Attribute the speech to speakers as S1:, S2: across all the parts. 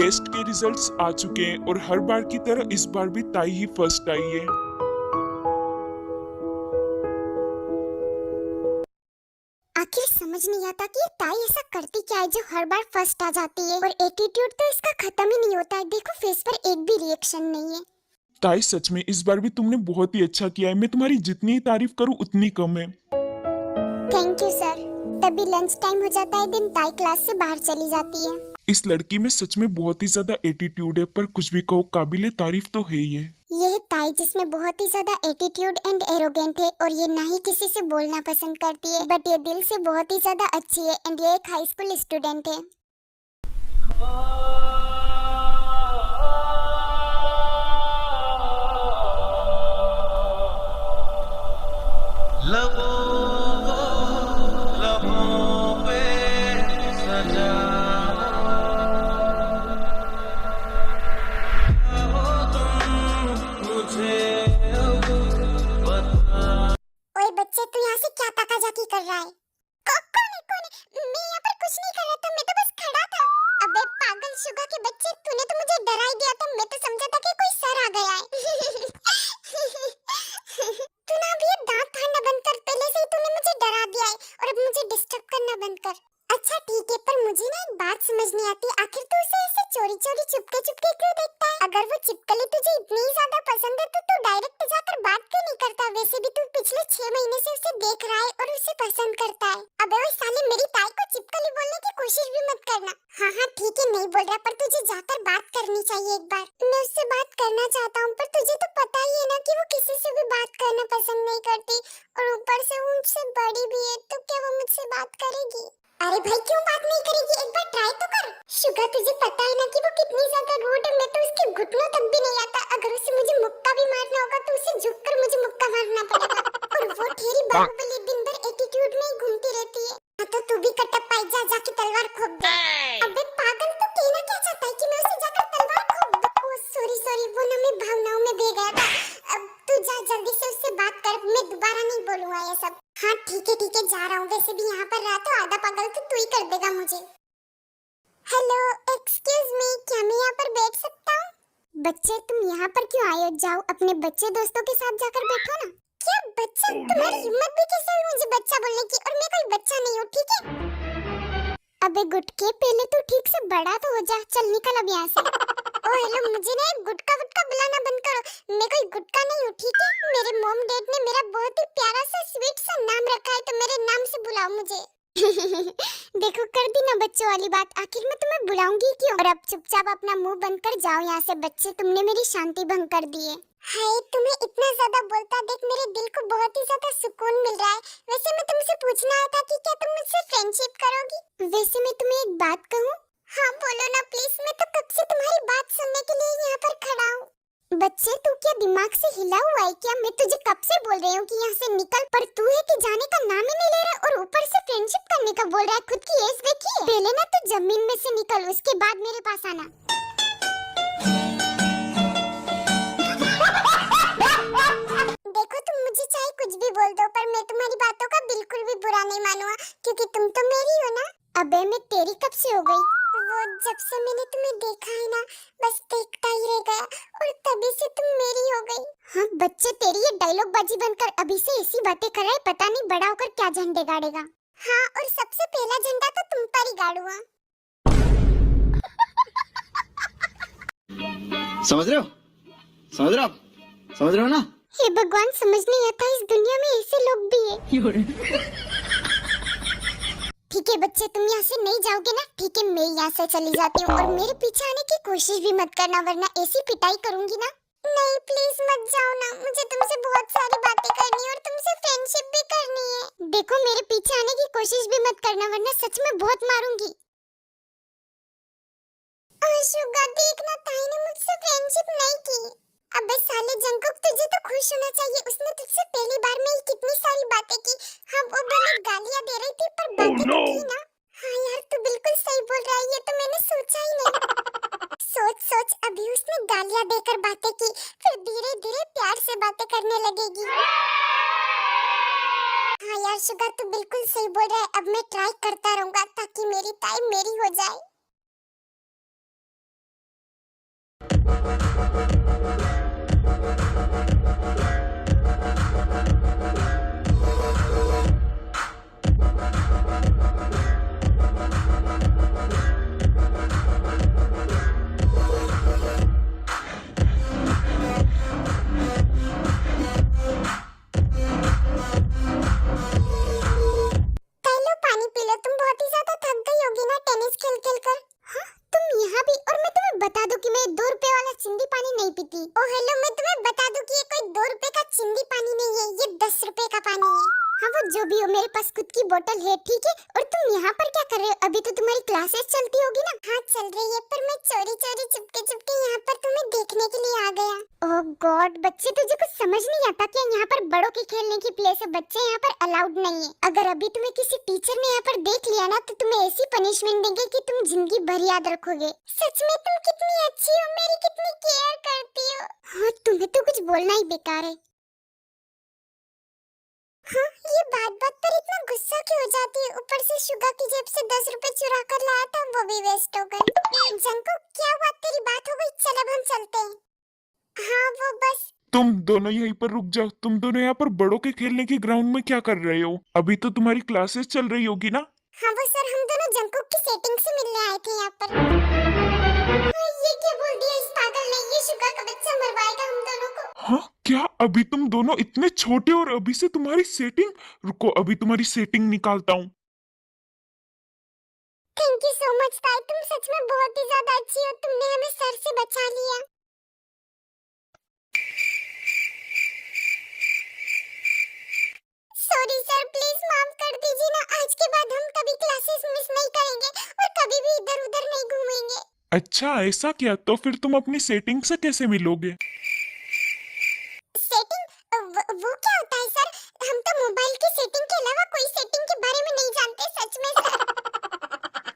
S1: Test के results आ चुके हैं और हर बार की तरह इस बार भी ताई ही फर्स्ट आई है।
S2: आखिर समझ नहीं आता कि ये ताई ऐसा करती क्या है जो हर बार फर्स्ट आ जाती है, और एटीट्यूड तो इसका खत्म ही नहीं होता है। देखो फेस पर एक भी रिएक्शन नहीं है।
S1: ताई सच में इस बार भी तुमने बहुत ही अच्छा किया है। मैं तुम्हारी जितनी ही तारीफ करूं उतनी कम है।
S2: Thank you sir. तभी लंच टाइम हो जाता है, दिन ताई क्लास से बाहर चली जाती है।
S1: इस लड़की में सच में बहुत ही ज्यादा एटीट्यूड है, पर कुछ भी कहो काबिले तारीफ तो है ही है।
S2: ये है ताई जिसमें बहुत ही ज्यादा एटीट्यूड एंड एरोगेंट है, और ये ना ही किसी से बोलना पसंद करती है, बट ये दिल से बहुत ही ज्यादा अच्छी है, एंड ये एक हाई स्कूल स्टूडेंट है। ओए बच्चे, तू यहाँ से क्या ताकाजाकी कर रहा है? कौन है कौन है? मैं यहाँ पर कुछ नहीं कर रहा था, मैं तो बस खड़ा था। अबे पागल शुगा के बच्चे, तूने तो मुझे डरा ही दिया था। मैं तो समझा था कि कोई सर आ गया है। तू ना अभी ये दांत फाड़ना बंद कर। पहले से ही तूने मुझे डरा दिया है, और अब मुझे डिस्टर्ब करना बंद कर। अच्छा ठीक है, पर मुझे ना एक बात समझ नहीं आती। आखिर तू उसे ऐसे चोरी चोरी चुपके चुपके क्यों देखता है? अगर वो चिपकली तुझे इतनी ही ज्यादा पसंद है तो तू डायरेक्ट जाकर बात क्यों नहीं करता? वैसे भी तू पिछले 6 महीने से उसे देख रहा है और उसे पसंद करता है। अबे ओए साले, मेरी ताई को चिपकली बोलने की कोशिश भी मत करना। हाँ हाँ ठीक है, नहीं बोल रहा, पर तुझे जाकर बात करनी चाहिए एक बार। मैं उससे बात करना चाहता हूँ, पर तुझे तो पता ही है ना कि वो किसी से भी बात करना पसंद नहीं करती, और ऊपर से वो मुझसे बड़ी भी है, तो क्या वो मुझसे बात करेगी? अरे भाई, क्यों बात नहीं करेगी? एक बार ट्राई तो कर। शुगा, तुझे पता है ना कि वो कितनी ज्यादा रूड है। मैं तो उसके घुटनों तक भी नहीं आता। अगर उसे मुझे मुक्का भी मारना होगा तो उसे झुककर मुझे मुक्का मारना पड़ेगा। और वो ठेरी बाहुबली दिन भर एटीट्यूड में ही घूमती रहती है। हाँ तो तू भी कटप्पा जा, जाके तलवार ठोक दे। अबे पागल, तो कहना क्या चाहता है कि मैं उसे जाकर तलवार ठोक दूं? ओह सॉरी सॉरी, वो ना मैं भावनाओं में बह गया था। अब तू जा, जल्दी से उससे बात कर। मैं दोबारा नहीं बोलूंगा ये सब। हाँ ठीक है, जा रहा हूँ। वैसे भी यहाँ पर रहा तो आधा पागल तो तू ही कर देगा मुझे। हेलो एक्सक्यूज मी, क्या मैं यहाँ पर बैठ सकता हूँ? बच्चे, तुम यहाँ पर क्यों आए हो? जाओ अपने बच्चे दोस्तों के साथ जाकर बैठो ना। क्या बच्चा? तुम्हारी हिम्मत भी कैसे हुई मुझे बच्चा बोलने की? और मैं कोई बच्चा नहीं हूँ, ठीक है? अबे गुटके, पहले तू ठीक से बड़ा तो हो जा। चल निकल अब यहाँ से। ओ हेलो, मुझे ना गुटका वुटका बुलाना बंद करो। मैं कोई गुटका नहीं हूँ, ठीक है? मेरे मॉम डैड ने मेरा बहुत ही प्यारा सा स्वीट सा नाम रखा है, तो मेरे नाम से बुलाओ मुझे। देखो, कर दी ना बच्चों वाली बात। आखिर मैं तुम्हें बुलाऊंगी क्यों? और अब चुपचाप अपना मुंह बंद कर जाओ यहाँ से। बच्चे, तुमने मेरी शांति भंग कर दी है। हाय, तुम्हें इतना ज्यादा बोलता देख मेरे दिल को बहुत ही ज्यादा सुकून मिल रहा है। वैसे मैं तुमसे पूछना आया था कि क्या तुम मुझसे फ्रेंडशिप करोगी? वैसे मैं तुम्हें एक बात कहूँ? हाँ बोलो ना प्लीज, मैं तो कब से तुम्हारी बात सुनने के लिए यहाँ पर खड़ा हूँ। बच्चे, तू क्या दिमाग से हिला हुआ है क्या? मैं तुझे कब से बोल रही हूँ कि यहाँ से निकल, पर तू है कि जाने का नाम ही नहीं ले रहा, और ऊपर से फ्रेंडशिप करने का बोल रहा है। खुद की एज देखी है? पहले ना तू जमीन में से निकल, उसके बाद मेरे पास आना। देखो, तुम मुझे चाहे कुछ भी बोल दो, पर मैं तुम्हारी बातों का बिल्कुल भी बुरा नहीं मानूंगा, क्योंकि तुम तो मेरी हो ना। अबे मैं तेरी कब से हो गई? वो जब से मैंने तुम्हें देखा है ना, बस देखता ही रह गया, और तभी से तुम मेरी हो गई। हाँ बच्चे, तेरी ये डायलॉग बाजी बंद कर। अभी से ऐसी बातें कर रहा है, पता नहीं बड़ा होकर क्या झंडे गाड़ेगा। हाँ, और सबसे पहला झंडा तो तुम पर ही गाड़ूंगा।
S3: समझ रहे हो? समझ रहे हो आप? समझ रहे हो ना?
S2: हे भगवान, समझ नहीं आता इस दुनिया में ऐसे लोग भी है। ठीक है बच्चे, तुम यहाँ से नहीं जाओगे ना? ठीक है, मैं यहाँ से चली जाती हूँ, और मेरे पीछे आने की कोशिश भी मत करना, वरना ऐसी पिटाई करूंगी ना। नहीं प्लीज मत जाओ ना, मुझे तुमसे बहुत सारी बातें करनी है, और तुमसे फ्रेंडशिप भी करनी है। देखो, मेरे पीछे आने की कोशिश भी मत करना, वरना सच में बहुत मारूंगी। शुगा, देखना ताई ने मुझसे फ्रेंडशिप नहीं की। अबे साले जंकुक, तुझे तो खुश होना चाहिए। उसने तुझसे पहली बार में ही कितनी सारी बातें की। हाँ, वो भले गालियां दे रही थी, पर बातें तो की ना। हाँ यार, तू बिल्कुल सही बोल रहा है, ये तो मैंने सोचा ही नहीं। सोच, अभी उसने गालियां देकर बातें की, फिर धीरे धीरे प्यार से बातें करने लगेगी। हाँ यार शुगा, तू बिल्कुल सही बोल रहा है। अब मैं ट्राई करता रहूंगा ताकि मेरी ताई मेरी हो जाए। लो पानी पी लो, तुम बहुत ही ज्यादा थक गई होगी ना टेनिस खेल खेल कर। हाँ, तुम यहाँ भी, और मैं तुम्हें बता दूं कि मैं 2 रुपए वाला चिंदी पानी नहीं पीती। ओ हेलो, मैं तुम्हें बता दूं कि ये कोई 2 रुपए का चिंदी पानी नहीं है, ये 10 रुपए का पानी है। हाँ वो जो भी हो, मेरे पास खुद की बोतल है, ठीक है। और तुम यहाँ पर क्या कर रहे हो? अभी तो तुम्हारी क्लासेस चलती होगी ना? हाँ चल रही है, पर मैं चोरी चोरी चुपके चुपके यहाँ पर तुम्हें देखने के लिए आ गया। ओह गॉड, बच्चे तुझे कुछ समझ नहीं आता क्या? यहाँ पर बड़ों के खेलने की प्लेस है, बच्चे यहाँ पर अलाउड नहीं है। अगर अभी तुम्हें किसी टीचर ने यहाँ पर देख लिया ना, तो तुम्हें ऐसी पनिशमेंट देंगे कि तुम जिंदगी भर याद रखोगे। सच में तुम कितनी अच्छी हो, मेरी कितनी केयर करती हो। हाँ तुम्हें तो कुछ बोलना ही बेकार है। हाँ, ये बात बात पर इतना गुस्सा क्यों हो जाती है? ऊपर से शुगा की जेब से 10 रुपए चुरा कर लाया था, वो भी वेस्ट हो गए। जंको क्या हुआ, तेरी बात हो गई? चल अब हम चलते हैं। हाँ वो बस।
S1: तुम दोनों यहीं पर रुक जाओ। तुम दोनों यहाँ पर बड़ों के खेलने की ग्राउंड में क्या कर रहे हो? अभी तो तुम्हारी क्लासेस चल रही होगी ना?
S2: हाँ वो सर, हम दोनों जंकुक की सेटिंग से मिलने आए थे यहाँ पर। हाँ, ये क्या बोल दिया इस पागल ने? ये शुगा का बच्चा मरवाएगा हम दोनों को।
S1: हाँ क्या? अभी तुम दोनों इतने छोटे और अभी से तुम्हारी सेटिंग? रुको, अभी तुम्हारी सेटिंग निकालता हूँ।
S2: थैंक यू सो मच ताई, तुम सच में बहुत ही ज्यादा अच्छी हो, तुमने हमें सर से बचा लिया। सॉरी सर, प्लीज माफ कर दीजिए ना। आज के बाद हम कभी क्लासेस मिस नहीं करेंगे और कभी भी इधर उधर नहीं घूमेंगे।
S1: अच्छा ऐसा क्या? तो फिर तुम अपनी सेटिंग से कैसे मिलोगे?
S2: सेटिंग? वो क्या होता है सर? हम तो मोबाइल की सेटिंग के अलावा कोई सेटिंग के बारे में नहीं जानते, सच में सर।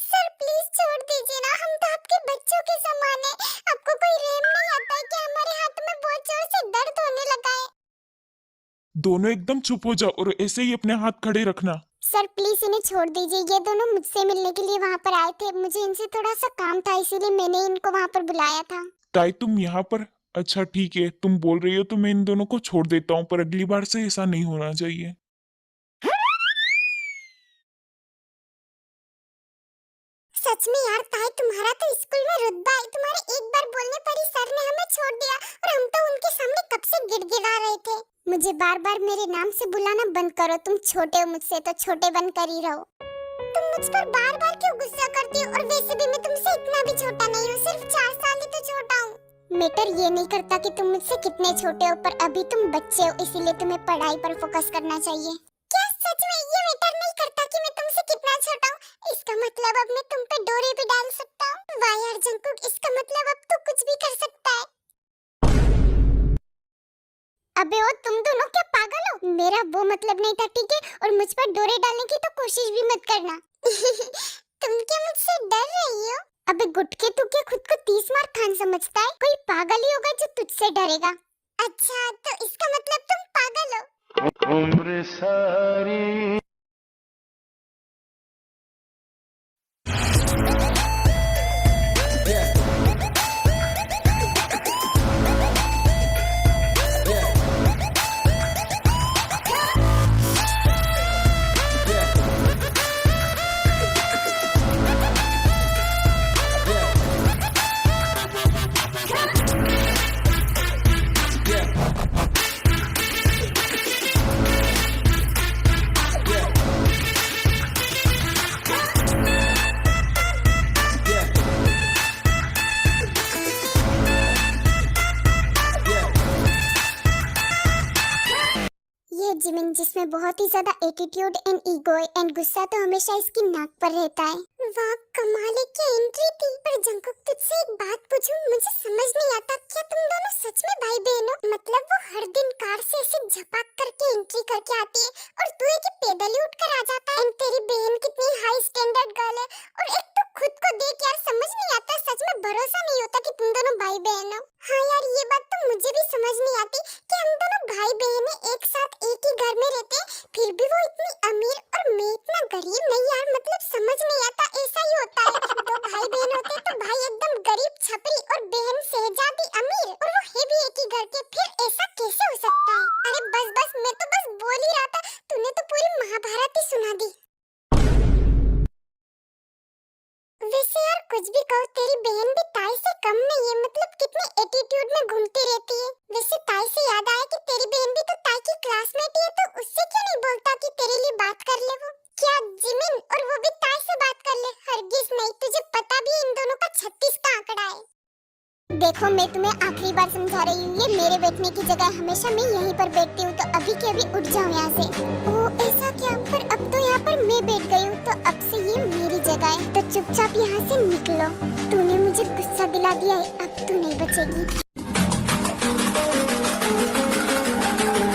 S2: सर प्लीज छोड़ दीजिए ना, हम तो आपके बच्चों के समान है। आपको कोई रहम नहीं आता है कि हमारे हाथ में बहुत जोर से दर्द होने लगा है?
S1: दोनों एकदम चुप हो जाओ और ऐसे ही अपने हाथ खड़े रखना।
S2: सर प्लीज इन्हें छोड़ दीजिए, ये दोनों मुझसे मिलने के लिए वहाँ पर आए थे। मुझे इनसे थोड़ा सा काम था, इसीलिए मैंने इनको वहाँ पर बुलाया था।
S1: ताई तुम यहाँ पर? अच्छा ठीक है, तुम बोल रही हो तो मैं इन दोनों को छोड़ देता हूँ, पर अगली बार से ऐसा नहीं होना चाहिए।
S2: सच में यार ताई, तुम्हारा तो स्कूल में रुतबा है। तुम्हारे एक बार बोलने पर ही सर ने हमें छोड़ दिया, और हम तो उनके सामने कब से गिड़गिड़ा रहे थे। मुझे बार बार मेरे नाम से बुलाना बंद करो। तुम छोटे हो मुझसे, तो छोटे बन कर ही रहो। तुम मुझ पर बार बार क्यों गुस्सा करती हो? और वैसे भी मैं तुमसे इतना भी छोटा नहीं हूँ, सिर्फ 4 साल ही तो छोटा हूँ। मैटर ये नहीं करता कि तुम मुझसे कितने छोटे हो, पर अभी तुम बच्चे हो, इसीलिए तुम्हें पढ़ाई पर फोकस करना चाहिए। क्या सच में ये मैटर नहीं करता कि मैं तुमसे कितना छोटा हूँ? इसका मतलब अब मैं तुम पे डोरे भी डाल सकता हूँ। वाह यार जंकुक, इसका मतलब अब तो कुछ भी कर सकता है। अबे ओ तुम दोनों क्या पागल हो? मेरा वो मतलब नहीं था, ठीक है? और मुझ पर डोरे डालने की तो कोशिश भी मत करना। तुम क्या मुझसे डर रही हो? अबे गुटके, तू क्या खुद को 30 मार खान समझता है? कोई पागल ही होगा जो तुझसे डरेगा। अच्छा तो इसका मतलब तुम पागल हो?
S4: उम्र सारी
S2: जिमिन, जिसमें बहुत ही ज्यादा एटीट्यूड एंड ईगो एंड गुस्सा तो हमेशा इसकी नाक पर रहता है। वाह कमाल है, क्या एंट्री थी। पर जंकुक तुझसे एक बात पूछूं, मुझे समझ नहीं आता, क्या तुम दोनों सच में भाई बहन हो? मतलब वो हर दिन कार से ऐसे झपाक करके एंट्री करके आती है, और तू एक पैदल ही उठकर आ जाता है। एंड तेरी बहन कितनी हाई स्टैंडर्ड गर्ल है, और एक तो खुद को देख यार, समझ नहीं आता, सच में भरोसा नहीं होता कि तुम दोनों भाई बहन हो। हाँ यार ये बात तो मुझे भी समझ नहीं आती कि हम दोनों भाई बहन एक साथ एक ही घर में रहते, फिर भी वो इतनी अमीर और मैं इतना गरीब। नहीं यार, मतलब समझ नहीं आता, ऐसा ही होता है। दो भाई बहन होते तो भाई एकदम गरीब छपरी और बहन शहजादी कुछ भी कहो, तेरी बहन भी ताई से कम नहीं है। मतलब कितने एटीट्यूड में घूमती रहती है। वैसे ताई से याद आया कि तेरी बहन भी तो ताई की क्लासमेट ही है, तो उससे क्यों नहीं बोलता कि तेरे लिए बात कर ले वो? क्या जिमिन, और वो भी ताई से बात कर ले? हरगिज नहीं, तुझे पता भी इन दोनों का 36 का आंकड़ा है। देखो मैं तुम्हें आखिरी बार समझा रही हूँ, ये मेरे बैठने की जगह है, हमेशा मैं यहीं पर बैठती हूँ, तो अभी के अभी उठ जाओ यहाँ से। ओ ऐसा क्या? पर अब तो यहाँ पर मैं बैठ गई हूँ, तो अब से ये मेरी जगह है, तो चुपचाप यहाँ से निकलो। तूने मुझे गुस्सा दिला दिया है, अब तू नहीं बचेगी।